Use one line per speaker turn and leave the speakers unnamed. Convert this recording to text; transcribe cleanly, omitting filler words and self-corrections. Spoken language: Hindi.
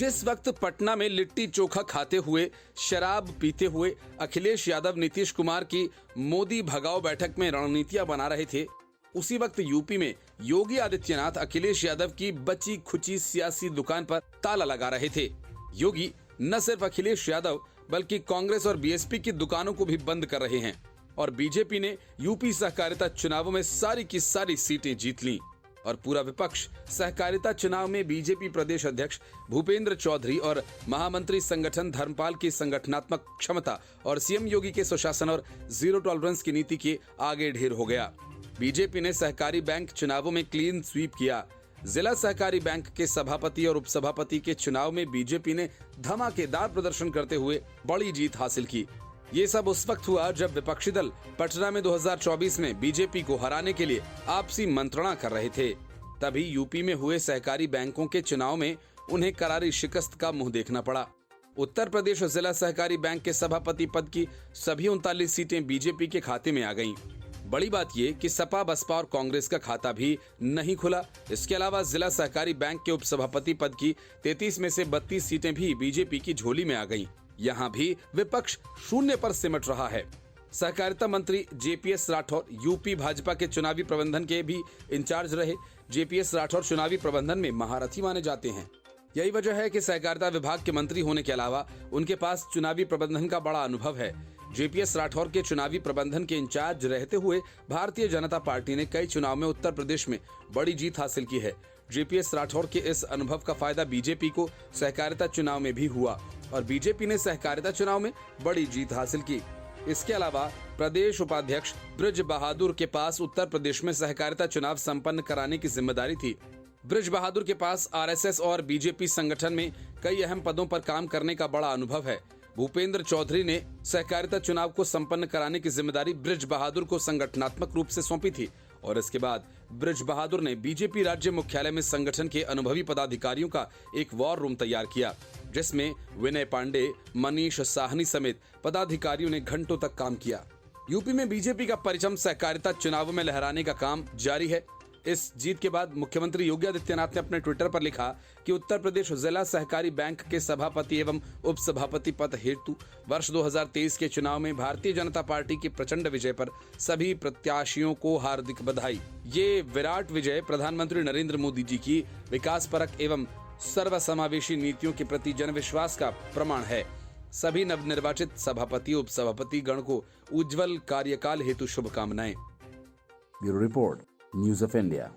जिस वक्त पटना में लिट्टी चोखा खाते हुए, शराब पीते हुए अखिलेश यादव नीतीश कुमार की मोदी भगाओ बैठक में रणनीतियां बना रहे थे, उसी वक्त यूपी में योगी आदित्यनाथ अखिलेश यादव की बची खुची सियासी दुकान पर ताला लगा रहे थे। योगी न सिर्फ अखिलेश यादव बल्कि कांग्रेस और बीएसपी की दुकानों को भी बंद कर रहे हैं और बीजेपी ने यूपी सहकारिता चुनावों में सारी की सारी सीटें जीत लीं और पूरा विपक्ष सहकारिता चुनाव में बीजेपी प्रदेश अध्यक्ष भूपेंद्र चौधरी और महामंत्री संगठन धर्मपाल की संगठनात्मक क्षमता और सीएम योगी के सुशासन और जीरो टॉलरेंस की नीति के आगे ढेर हो गया। बीजेपी ने सहकारी बैंक चुनावों में क्लीन स्वीप किया। जिला सहकारी बैंक के सभापति और उपसभापति के चुनाव में बीजेपी ने धमाकेदार प्रदर्शन करते हुए बड़ी जीत हासिल की। ये सब उस वक्त हुआ जब विपक्षी दल पटना में 2024 में बीजेपी को हराने के लिए आपसी मंत्रणा कर रहे थे। तभी यूपी में हुए सहकारी बैंकों के चुनाव में उन्हें करारी शिकस्त का मुंह देखना पड़ा। उत्तर प्रदेश जिला सहकारी बैंक के सभापति पद की सभी 39 सीटें बीजेपी के खाते में आ गईं। बड़ी बात ये कि सपा, बसपा और कांग्रेस का खाता भी नहीं खुला। इसके अलावा जिला सहकारी बैंक के उपसभापति पद की 33 में से 32 सीटें भी बीजेपी की झोली में आ गईं। यहाँ भी विपक्ष शून्य पर सिमट रहा है। सहकारिता मंत्री जेपीएस राठौर यूपी भाजपा के चुनावी प्रबंधन के भी इंचार्ज रहे। जेपीएस राठौर चुनावी प्रबंधन में महारथी माने जाते हैं। यही वजह है कि सहकारिता विभाग के मंत्री होने के अलावा उनके पास चुनावी प्रबंधन का बड़ा अनुभव है। जेपीएस राठौर के चुनावी प्रबंधन के इंचार्ज रहते हुए भारतीय जनता पार्टी ने कई चुनाव में उत्तर प्रदेश में बड़ी जीत हासिल की है। जेपीएस राठौर के इस अनुभव का फायदा बीजेपी को सहकारिता चुनाव में भी हुआ और बीजेपी ने सहकारिता चुनाव में बड़ी जीत हासिल की। इसके अलावा प्रदेश उपाध्यक्ष ब्रिज बहादुर के पास उत्तर प्रदेश में सहकारिता चुनाव संपन्न कराने की जिम्मेदारी थी। ब्रिज बहादुर के पास आरएसएस और बीजेपी संगठन में कई अहम पदों पर काम करने का बड़ा अनुभव है। भूपेंद्र चौधरी ने सहकारिता चुनाव को संपन्न कराने की जिम्मेदारी ब्रिज बहादुर को संगठनात्मक रूप से सौंपी थी और इसके बाद ब्रिज बहादुर ने बीजेपी राज्य मुख्यालय में संगठन के अनुभवी पदाधिकारियों का एक वॉर रूम तैयार किया, जिसमें विनय पांडे, मनीष साहनी समेत पदाधिकारियों ने घंटों तक काम किया। यूपी में बीजेपी का परचम सहकारिता चुनावों में लहराने का काम जारी है। इस जीत के बाद मुख्यमंत्री योगी आदित्यनाथ ने अपने ट्विटर पर लिखा कि उत्तर प्रदेश जिला सहकारी बैंक के सभापति एवं उपसभापति पद हेतु वर्ष 2023 के चुनाव में भारतीय जनता पार्टी की प्रचंड विजय पर सभी प्रत्याशियों को हार्दिक बधाई। ये विराट विजय प्रधानमंत्री नरेंद्र मोदी जी की विकासपरक एवं सर्वसमावेशी नीतियों के प्रति जनविश्वास का प्रमाण है। सभी नवनिर्वाचित सभापति उपसभापति गण को उज्जवल कार्यकाल हेतु शुभकामनाएं।
Bureau report, news of India.